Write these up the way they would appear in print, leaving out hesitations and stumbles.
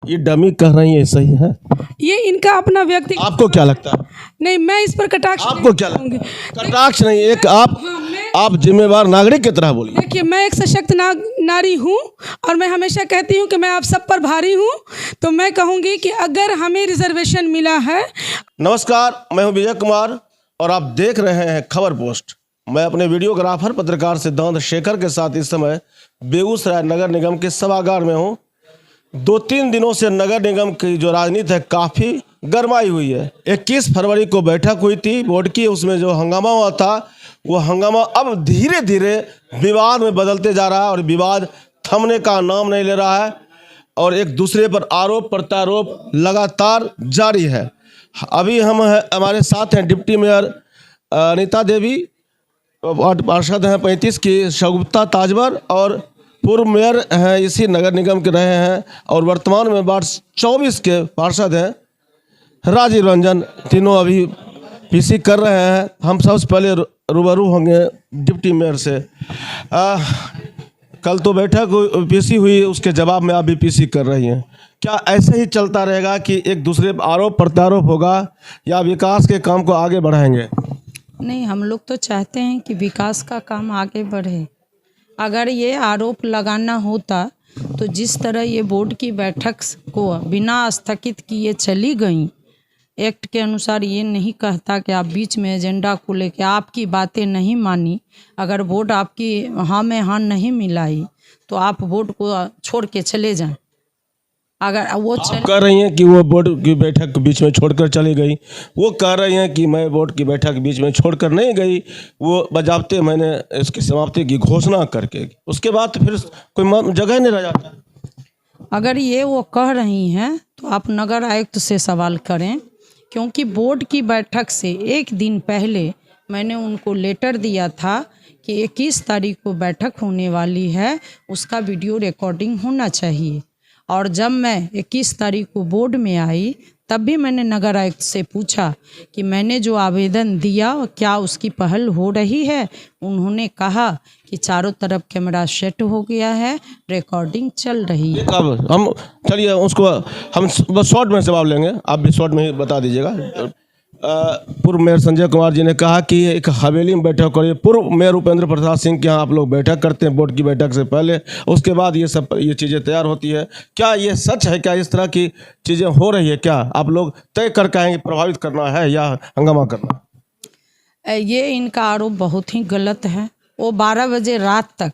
ये डमी कह रही है, सही है? ये इनका अपना व्यक्ति। आपको क्या लगता है? नहीं, मैं इस पर कटाक्ष आपको क्या लगता है? कटाक्ष नहीं, एक आप जिम्मेवार नागरिक की तरह बोलिए। देखिए, मैं एक सशक्त नारी हूँ और मैं हमेशा कहती हूँ कि मैं आप सब पर भारी हूँ। तो मैं कहूँगी कि अगर हमें रिजर्वेशन मिला है। नमस्कार, मैं हूँ विजय कुमार और आप देख रहे हैं खबर पोस्ट। मैं अपने वीडियोग्राफर पत्रकार सिद्धांत शेखर के साथ इस समय बेगूसराय नगर निगम के सभागार में हूँ। 2-3 दिनों से नगर निगम की जो राजनीति है काफ़ी गरमाई हुई है। 21 फरवरी को बैठक हुई थी बोर्ड की, उसमें जो हंगामा हुआ था वो हंगामा अब धीरे धीरे विवाद में बदलते जा रहा है और विवाद थमने का नाम नहीं ले रहा है और एक दूसरे पर आरोप प्रत्यारोप लगातार जारी है। अभी हमारे साथ हैं deputy mayor Anita Devi, ward पार्षद हैं 35 की शगुफ्ता ताजवर और पूर्व मेयर हैं इसी नगर निगम के रहे हैं और वर्तमान में वार्ड 24 के पार्षद हैं राजीव रंजन। तीनों अभी पीसी कर रहे हैं। हम सबसे पहले रूबरू होंगे डिप्टी मेयर से। कल तो बैठक पीसी हुई, उसके जवाब में आप भी पीसी कर रही हैं। क्या ऐसे ही चलता रहेगा कि एक दूसरे पर आरोप प्रत्यारोप होगा या विकास के काम को आगे बढ़ाएंगे? नहीं, हम लोग तो चाहते हैं कि विकास का काम आगे बढ़े। अगर ये आरोप लगाना होता तो जिस तरह ये बोर्ड की बैठक को बिना स्थगित किए चली गई, एक्ट के अनुसार ये नहीं कहता कि आप बीच में एजेंडा को लेकर आपकी बातें नहीं मानी, अगर बोर्ड आपकी हाँ में हाँ नहीं मिलाई तो आप बोर्ड को छोड़ के चले जाएं। अगर वो कह रही हैं कि वो बोर्ड की बैठक बीच में छोड़कर चली गई, वो कह रही हैं कि मैं बोर्ड की बैठक बीच में छोड़कर नहीं गई, वो बजाबते मैंने इसकी समाप्ति की घोषणा करके, उसके बाद फिर कोई जगह नहीं रह जाता। अगर ये वो कह रही हैं तो आप नगर आयुक्त से सवाल करें, क्योंकि बोर्ड की बैठक से एक दिन पहले मैंने उनको लेटर दिया था कि 21 तारीख को बैठक होने वाली है, उसका वीडियो रिकॉर्डिंग होना चाहिए। और जब मैं 21 तारीख को बोर्ड में आई तब भी मैंने नगर आयुक्त से पूछा कि मैंने जो आवेदन दिया क्या उसकी पहल हो रही है। उन्होंने कहा कि चारों तरफ कैमरा सेट हो गया है, रिकॉर्डिंग चल रही है। अब हम चलिए उसको हम बस शॉर्ट में जवाब लेंगे, आप भी शॉर्ट में ही बता दीजिएगा। पूर्व मेयर संजय कुमार जी ने कहा कि एक हवेली में बैठक करिए। पूर्व मेयर उपेंद्र प्रसाद सिंह के यहाँ आप लोग बैठक करते हैं बोर्ड की बैठक से पहले, उसके बाद ये चीज़ें तैयार होती है। क्या ये सच है? क्या इस तरह की चीज़ें हो रही है? क्या आप लोग तय करके आएंगे प्रभावित करना है या हंगामा करना? ये इनका आरोप बहुत ही गलत है। वो 12 बजे रात तक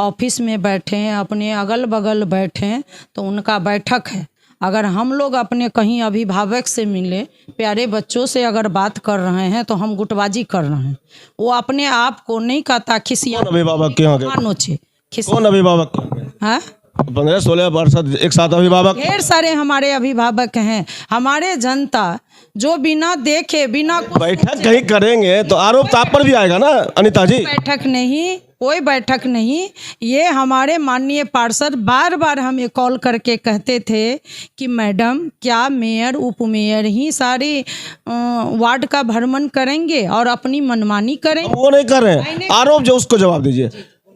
ऑफिस में बैठे हैं, अपने अगल बगल बैठे हैं, तो उनका बैठक है। अगर हम लोग अपने कहीं अभिभावक से मिले, प्यारे बच्चों से अगर बात कर रहे हैं तो हम गुटबाजी कर रहे हैं। वो अपने आप को नहीं कहता खिसिया। कौन अभिभावक के यहाँ गए? कौन अभिभावक है? 15-16 पार्षद एक साथ अभिभावक, ढेर सारे हमारे अभिभावक हैं। हमारे जनता जो बिना देखे बिना बैठक कहीं करेंगे तो आरोप तो आप पर भी आएगा ना अनीता जी। बैठक नहीं, कोई बैठक नहीं। ये हमारे माननीय पार्षद बार बार हमें कॉल करके कहते थे कि मैडम क्या मेयर उप मेयर ही सारी वार्ड का भ्रमण करेंगे और अपनी मनमानी करेंगे? वो नहीं कर रहे हैं। आरोप जो उसको जवाब दीजिए।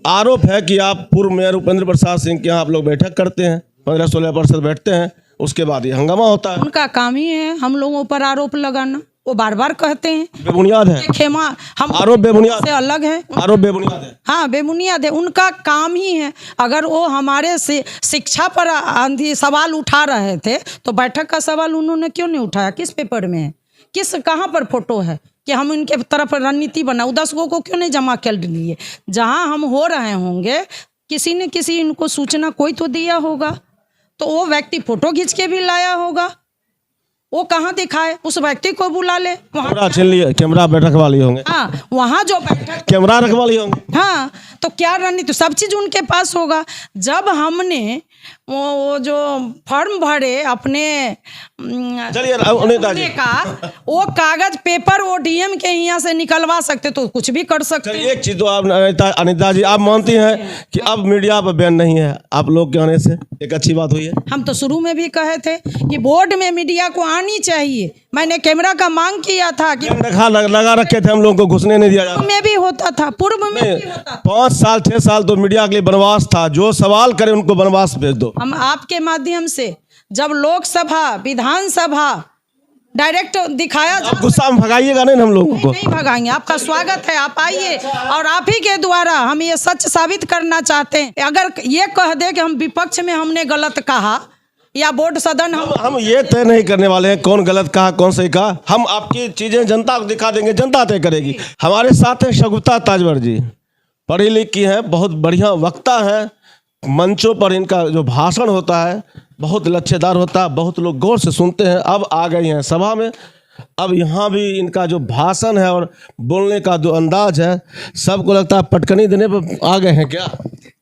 आरोप है कि आप पूर्व मेयर उपेंद्र प्रसाद सिंह के यहाँ आप लोग बैठक करते हैं, 15-16 पार्षद बैठते हैं, उसके बाद ये हंगामा होता है। उनका काम ही है हम लोगों पर आरोप लगाना। वो बार बार कहते हैं बेबुनियाद है। खेमा हम आरोप बेबुनियाद से अलग है। आरोप बेबुनियाद है। हाँ, बेबुनियाद है। उनका काम ही है। अगर वो हमारे से शिक्षा पर सवाल उठा रहे थे तो बैठक का सवाल उन्होंने क्यों नहीं उठाया? किस पेपर में है? कहाँ पर फोटो है कि हम इनके तरफ रणनीति बनाओ? 10 को क्यों नहीं जमा कर लिए? जहाँ हम हो रहे होंगे किसी न किसी इनको सूचना कोई तो दिया होगा, तो वो व्यक्ति फोटो खींच के भी लाया होगा। वो कहाँ दिखाए? उस व्यक्ति को बुला ले। कैमरा बैठक वाली होंगे। हाँ, वहाँ जो बैठक कैमरा रख वाली होंगे। हाँ, तो क्या रणनीति? सब चीज़ उनके पास होगा। जब हमने वो जो फॉर्म भरे अपने का वो कागज पेपर वो डीएम के यहाँ से निकलवा सकते तो कुछ भी कर सकते। एक चीज तो आप अनीता जी आप मानती हैं कि अब मीडिया पर बैन नहीं है आप लोग के आने से, एक अच्छी बात हुई है। हम तो शुरू में भी कहे थे कि बोर्ड में मीडिया को आनी चाहिए, मैंने कैमरा का मांग किया था कि लगा रखे थे हम लोगों को घुसने नहीं दिया जाता। में भी होता था, पूर्व में भी होता था। 5 साल 6 साल तो मीडिया के लिए वनवास था। जो सवाल करे उनको वनवास भेज दो। हम आपके माध्यम से जब लोकसभा विधानसभा डायरेक्ट दिखाया आप गुस्सा में भगाइएगा नहीं हम लोगों को। नहीं भगाएंगे, आपका स्वागत है, आप आइए। और आप ही के द्वारा हम ये सच साबित करना चाहते हैं। अगर ये कह दे कि हम विपक्ष में हमने गलत कहा या बोर्ड सदन हम ये तय नहीं करने वाले हैं कौन गलत कहा कौन सही कहा। हम आपकी चीजें जनता को दिखा देंगे, जनता तय करेगी। हमारे साथ हैं शगुफ्ता ताजवर जी, पढ़ी लिखी हैं, बहुत बढ़िया वक्ता हैं। मंचों पर इनका जो भाषण होता है बहुत लच्छेदार होता है, बहुत लोग गौर से सुनते हैं। अब आ गई हैं सभा में, अब यहाँ भी इनका जो भाषण है और बोलने का जो अंदाज है, सबको लगता है पटकनी देने पर आ गए हैं क्या?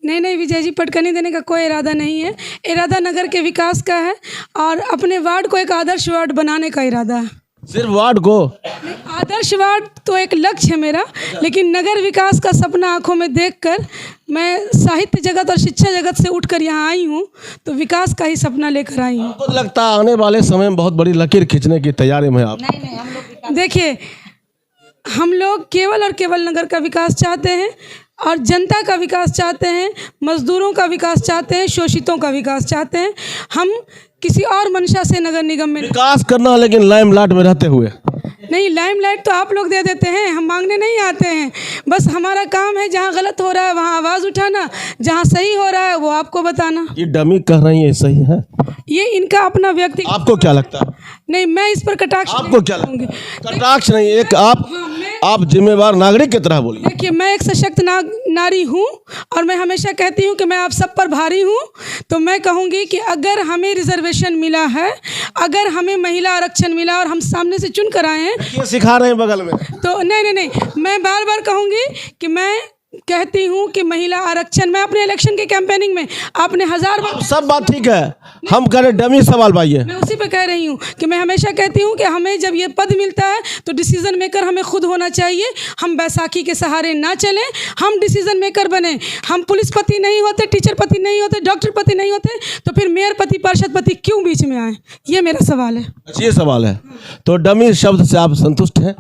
नहीं विजय जी, पटकनी देने का कोई इरादा नहीं है। इरादा नगर के विकास का है और अपने वार्ड को एक आदर्श वार्ड बनाने का इरादा है। सिर्फ वार्ड को? आदर्श वार्ड तो एक लक्ष्य है मेरा, लेकिन नगर विकास का सपना आंखों में देखकर मैं साहित्य जगत और शिक्षा जगत से उठकर यहाँ आई हूँ, तो विकास का ही सपना लेकर आई हूँ। आपको लगता है आने वाले समय में बहुत बड़ी लकीर खींचने की तैयारी में आप? नहीं, हम लोग देखिए, हम लोग केवल और केवल नगर का विकास चाहते हैं और जनता का विकास चाहते हैं, मजदूरों का विकास चाहते हैं, शोषितों का विकास चाहते हैं। हम किसी और मंशा से नगर निगम में विकास करना, लेकिन लाइमलाइट में रहते हुए नहीं। लाइमलाइट तो आप लोग दे देते हैं, हम मांगने नहीं आते हैं। बस हमारा काम है जहाँ गलत हो रहा है वहाँ आवाज़ उठाना, जहाँ सही हो रहा है वो आपको बताना। ये डमी कह रही है सही है? ये इनका अपना व्यक्ति। आपको क्या लगता है? नहीं, मैं इस पर कटाक्ष आपको क्या लगता है? कटाक्ष नहीं, एक आप जिम्मेवार नागरिक की तरह बोलिए। देखिए, मैं एक सशक्त नारी हूँ और मैं हमेशा कहती हूँ कि मैं आप सब पर भारी हूँ। तो मैं कहूँगी कि अगर हमें रिजर्वेशन मिला है, अगर हमें महिला आरक्षण मिला और हम सामने से चुन कर आए हैं, ये सिखा रहे हैं बगल में, तो नहीं, मैं बार बार कहूँगी कि मैं कहती हूँ कि महिला आरक्षण, मैं अपने इलेक्शन के कैंपेनिंग में आपने 1000 बार, सब बात ठीक है, हम कह रहे डमी सवाल पाइए। मैं उसी पे कह रही हूँ कि मैं हमेशा कहती हूँ कि हमें जब ये पद मिलता है तो डिसीजन मेकर हमें खुद होना चाहिए। हम बैसाखी के सहारे ना चलें, हम डिसीजन मेकर बने। हम पुलिस पति नहीं होते, टीचर पति नहीं होते, डॉक्टर पति नहीं होते, तो फिर मेयर पति, पार्षद पति क्यों बीच में आए? ये मेरा सवाल है। ये सवाल है। तो डमी शब्द से आप संतुष्ट हैं?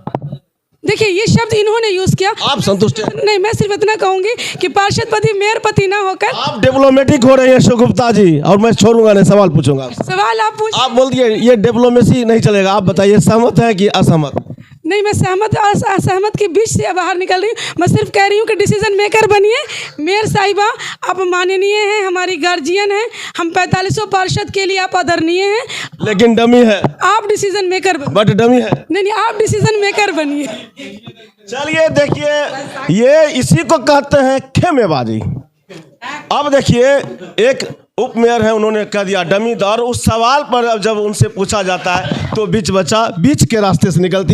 देखिए, ये शब्द इन्होंने यूज किया, आप संतुष्ट हैं? नहीं, मैं सिर्फ इतना कहूंगी कि पार्षद पति मेयर पति ना होकर आप डिप्लोमेटिक हो रहे हैं शगुफ्ता जी, और मैं छोड़ूंगा नहीं, सवाल पूछूंगा। सवाल आप पूछ। आप बोल दिए ये डिप्लोमेसी नहीं चलेगा। आप बताइए, सहमत है कि असहमत? नहीं, मैं सहमत और असहमत के बीच से बाहर निकल रही हूँ। मैं सिर्फ कह रही हूँ कि डिसीजन मेकर बनिए। मेयर साहिबा, आप माननीय हैं, हमारी गार्जियन हैं, हम 4500 पार्षद के लिए आप आदरणीय हैं, लेकिन डमी है। आप डिसीजन मेकर बनिए। बट डमी है। नहीं, आप डिसीजन मेकर बनिए। चलिए देखिए, ये इसी को कहते हैं खेमेबाजी। अब देखिए, एक उप मेयर है, उन्होंने कह दिया डमी, और उस सवाल पर अब जब उनसे पूछा जाता है तो बीच बचा बीच के रास्ते से निकलती है।